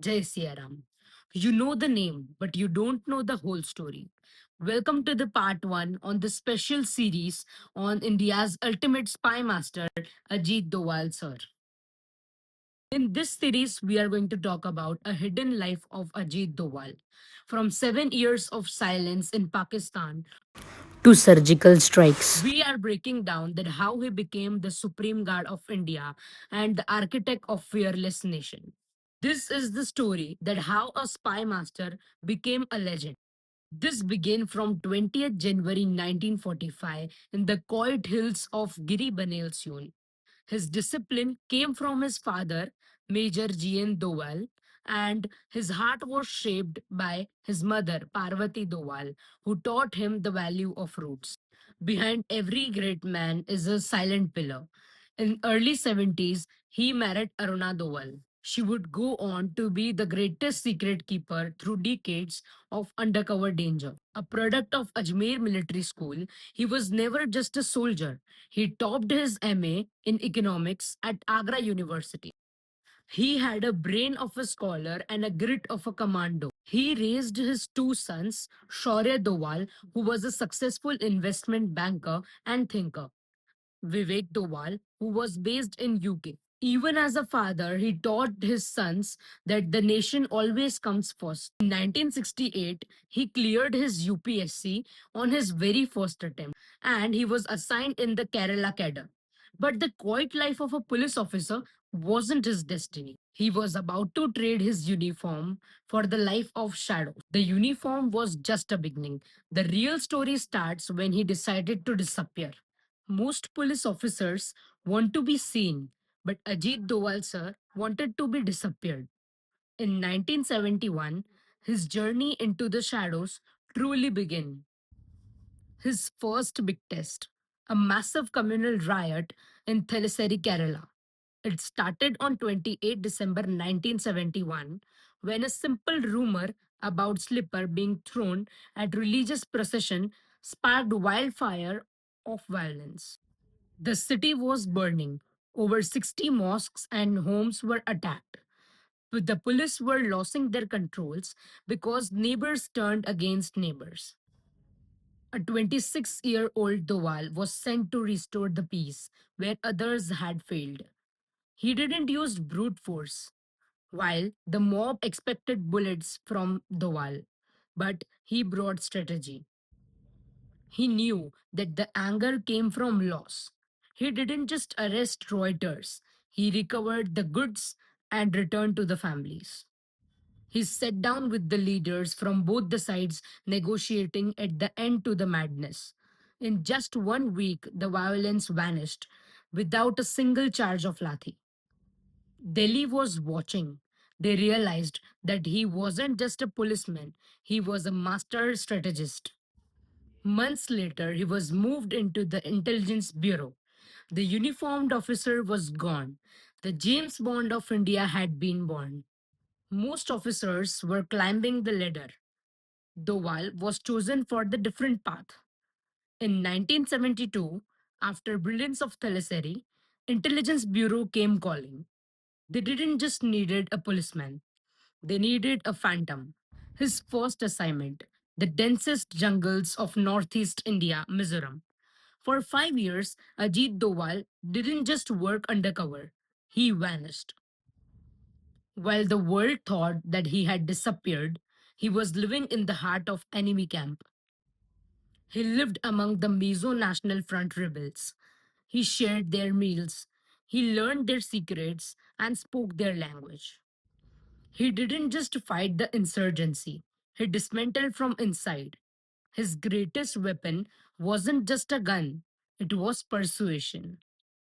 Jai Siaram. You know the name, but you don't know the whole story. Welcome to the part one on the special series on India's ultimate spy master, Ajit Doval sir. In this series, we are going to talk about a hidden life of Ajit Doval. From 7 years of silence in Pakistan to surgical strikes. We are breaking down that how he became the supreme guard of India and the architect of fearless nation. This is the story that how a spy master became a legend. This began from 20th January 1945 in the quiet hills of Giri Banel Soon. His discipline came from his father, Major G.N. Doval, and his heart was shaped by his mother, Parvati Doval, who taught him the value of roots. Behind every great man is a silent pillar. In early 70s, he married Aruna Doval. She would go on to be the greatest secret keeper through decades of undercover danger. A product of Ajmer Military School, he was never just a soldier. He topped his MA in economics at Agra University. He had a brain of a scholar and a grit of a commando. He raised his two sons, Shaurya Doval, who was a successful investment banker and thinker, Vivek Doval, who was based in UK. Even as a father, he taught his sons that the nation always comes first. In 1968, he cleared his UPSC on his very first attempt and he was assigned in the Kerala cadre. But the quiet life of a police officer wasn't his destiny. He was about to trade his uniform for the life of shadow. The uniform was just a beginning. The real story starts when he decided to disappear. Most police officers want to be seen, but Ajit Doval sir wanted to be disappeared. In 1971, his journey into the shadows truly began. His first big test, a massive communal riot in Thalassery, Kerala. It started on 28 December 1971 when a simple rumor about slipper being thrown at religious procession sparked wildfire of violence. The city was burning. Over 60 mosques and homes were attacked. But the police were losing their controls because neighbors turned against neighbors. A 26-year-old Doval was sent to restore the peace where others had failed. He didn't use brute force, while the mob expected bullets from Doval, but he brought strategy. He knew that the anger came from loss. He didn't just arrest rioters, he recovered the goods and returned to the families. He sat down with the leaders from both the sides, negotiating at the end to the madness. In just 1 week, the violence vanished without a single charge of Lathi. Delhi was watching. They realized that he wasn't just a policeman, he was a master strategist. Months later, he was moved into the intelligence bureau. The uniformed officer was gone. The James Bond of India had been born. Most officers were climbing the ladder. Doval was chosen for the different path. In 1972, after brilliance of Thalassery, Intelligence Bureau came calling. They didn't just needed a policeman. They needed a phantom. His first assignment, the densest jungles of northeast India, Mizoram. For 5 years, Ajit Doval didn't just work undercover, he vanished. While the world thought that he had disappeared, he was living in the heart of enemy camp. He lived among the Mizo National Front rebels. He shared their meals. He learned their secrets and spoke their language. He didn't just fight the insurgency, he dismantled from inside. His greatest weapon wasn't just a gun, it was persuasion.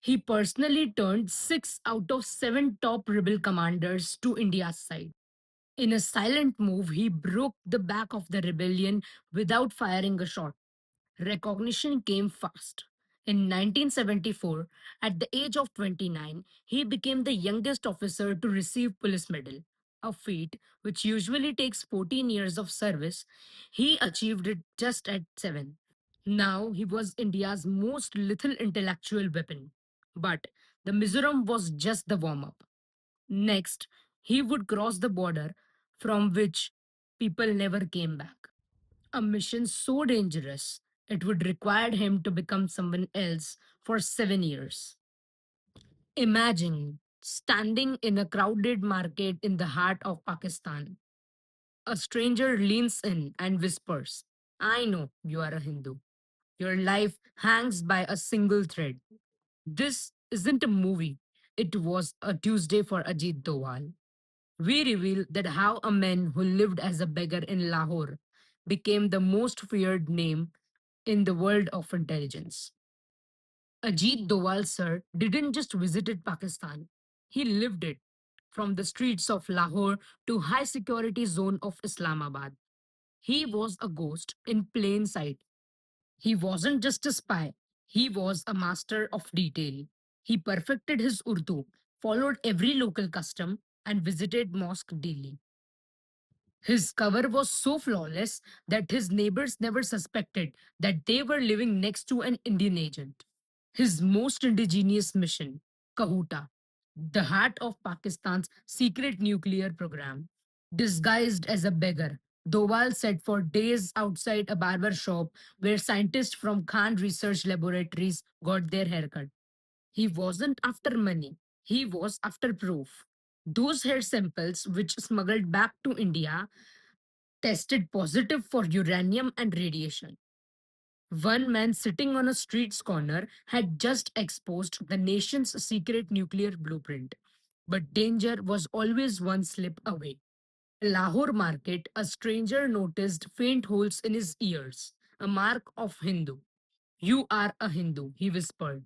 He personally turned 6 out of 7 top rebel commanders to India's side. In a silent move, he broke the back of the rebellion without firing a shot. Recognition came fast. In 1974, at the age of 29, he became the youngest officer to receive police medal, a feat which usually takes 14 years of service. He achieved it just at 7. Now he was India's most lethal intellectual weapon. But the Mizoram was just the warm up. Next, He would cross the border from which people never came back. A mission so dangerous, it would require him to become someone else for 7 years. Imagine standing in a crowded market in the heart of Pakistan. A stranger leans in and whispers, I know you are a Hindu. Your life hangs by a single thread. This isn't a movie. It was a Tuesday for Ajit Doval. We reveal that how a man who lived as a beggar in Lahore became the most feared name in the world of intelligence. Ajit Doval, sir, didn't just visit Pakistan. He lived it from the streets of Lahore to high security zone of Islamabad. He was a ghost in plain sight. He wasn't just a spy, he was a master of detail. He perfected his Urdu, followed every local custom, and visited mosque daily. His cover was so flawless that his neighbors never suspected that they were living next to an Indian agent. His most indigenous mission, Kahuta, the heart of Pakistan's secret nuclear program. Disguised as a beggar, Doval sat for days outside a barber shop where scientists from Khan research laboratories got their haircut. He wasn't after money, he was after proof. Those hair samples, which smuggled back to India, tested positive for uranium and radiation. One man sitting on a street's corner had just exposed the nation's secret nuclear blueprint. But danger was always one slip away. Lahore market, a stranger noticed faint holes in his ears, a mark of Hindu. You are a Hindu, he whispered.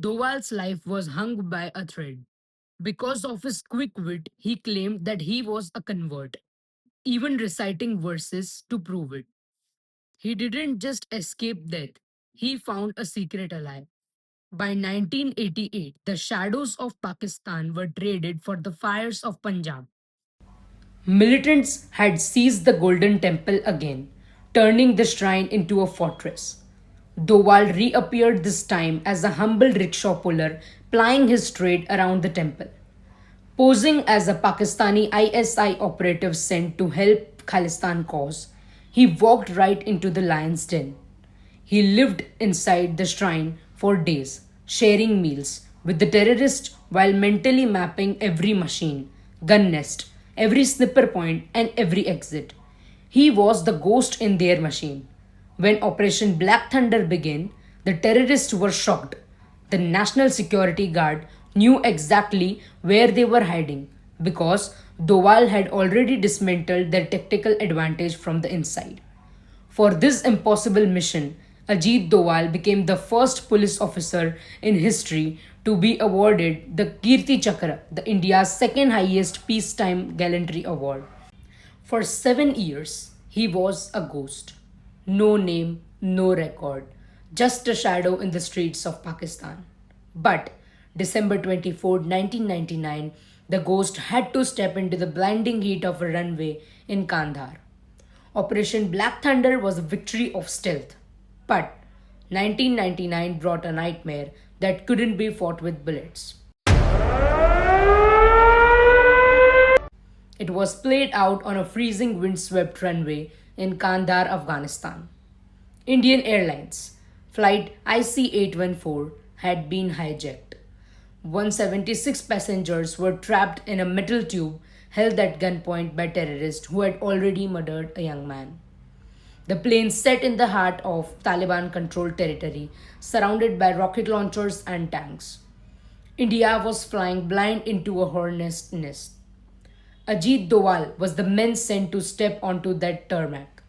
Doval's life was hung by a thread. Because of his quick wit, he claimed that he was a convert, even reciting verses to prove it. He didn't just escape death, he found a secret ally. By 1988, the shadows of Pakistan were traded for the fires of Punjab. Militants had seized the Golden Temple again, turning the shrine into a fortress. Doval reappeared this time as a humble rickshaw puller plying his trade around the temple. Posing as a Pakistani ISI operative sent to help Khalistan cause, he walked right into the lion's den. He lived inside the shrine for days, sharing meals with the terrorists while mentally mapping every machine, gun nest, every snipper point, and every exit. He was the ghost in their machine. When Operation Black Thunder began, the terrorists were shocked. The National Security Guard knew exactly where they were hiding because Doval had already dismantled their tactical advantage from the inside. For this impossible mission, Ajit Doval became the first police officer in history to be awarded the Kirti Chakra, the India's second highest peacetime gallantry award. For 7 years, he was a ghost. No name, no record, just a shadow in the streets of Pakistan. But December 24, 1999, the ghost had to step into the blinding heat of a runway in Kandahar. Operation Black Thunder was a victory of stealth. But 1999 brought a nightmare that couldn't be fought with bullets. It was played out on a freezing windswept runway in Kandahar, Afghanistan. Indian Airlines flight IC-814 had been hijacked. 176 passengers were trapped in a metal tube held at gunpoint by terrorists who had already murdered a young man. The plane set in the heart of Taliban controlled territory, surrounded by rocket launchers and tanks. India was flying blind into a hornet's nest. Ajit Doval was the man sent to step onto that tarmac.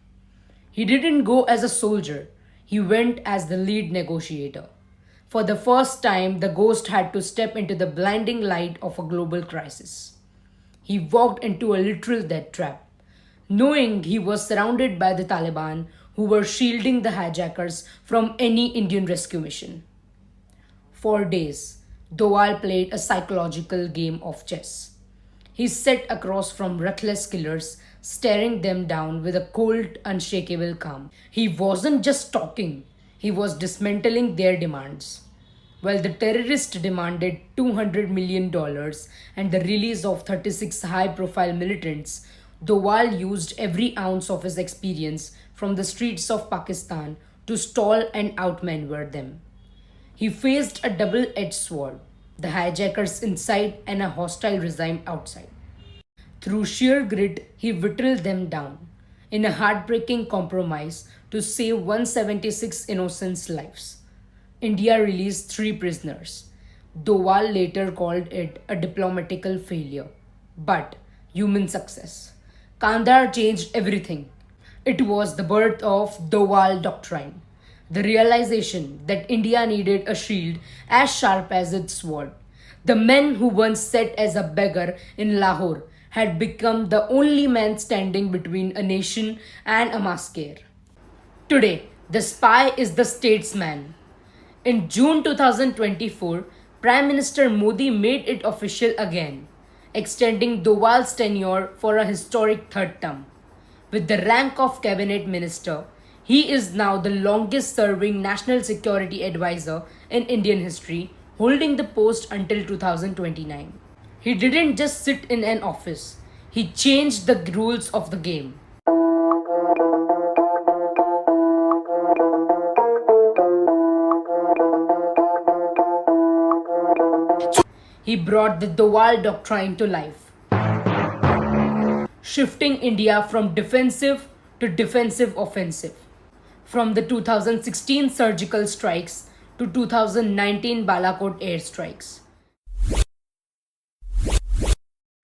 He didn't go as a soldier, he went as the lead negotiator. For the first time, the ghost had to step into the blinding light of a global crisis. He walked into a literal death trap, knowing he was surrounded by the Taliban who were shielding the hijackers from any Indian rescue mission. For days, Doval played a psychological game of chess. He sat across from ruthless killers, staring them down with a cold, unshakable calm. He wasn't just talking, he was dismantling their demands. while the terrorists demanded $200 million and the release of 36 high profile militants, Doval used every ounce of his experience from the streets of Pakistan to stall and outmaneuver them. He faced a double edged sword, the hijackers inside and a hostile regime outside. Through sheer grit, he whittled them down in a heartbreaking compromise to save 176 innocent lives. India released three prisoners. Doval later called it a diplomatical failure, but human success. Kandahar changed everything. It was the birth of Doval Doctrine, the realization that India needed a shield as sharp as its sword. The men who once sat as a beggar in Lahore had become the only man standing between a nation and a massacre. Today, the spy is the statesman. In June 2024, Prime Minister Modi made it official again, extending Doval's tenure for a historic third term. With the rank of cabinet minister, he is now the longest serving national security advisor in Indian history, holding the post until 2029. He didn't just sit in an office, he changed the rules of the game. He brought the Doval Doctrine to life, shifting India from defensive to defensive offensive. From the 2016 surgical strikes to 2019 Balakot airstrikes.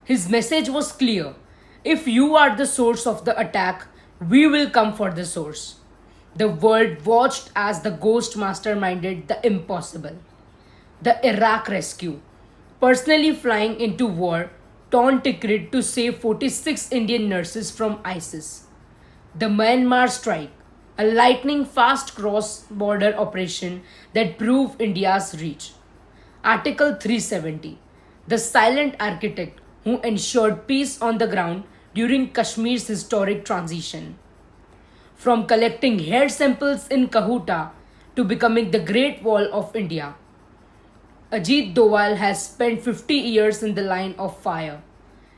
His message was clear: if you are the source of the attack, we will come for the source. The world watched as the ghost masterminded the impossible. The Iraq rescue, personally flying into war, torn Tikrit to save 46 Indian nurses from ISIS. The Myanmar strike, a lightning fast cross border operation that proved India's reach. Article 370, the silent architect who ensured peace on the ground during Kashmir's historic transition. From collecting hair samples in Kahuta to becoming the Great Wall of India, Ajit Doval has spent 50 years in the line of fire.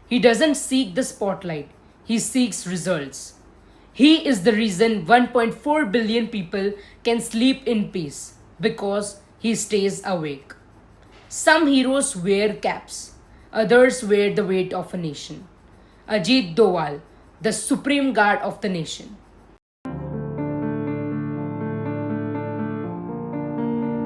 He doesn't seek the spotlight, he seeks results. He is the reason 1.4 billion people can sleep in peace because he stays awake. Some heroes wear caps, others wear the weight of a nation. Ajit Doval, the supreme guard of the nation.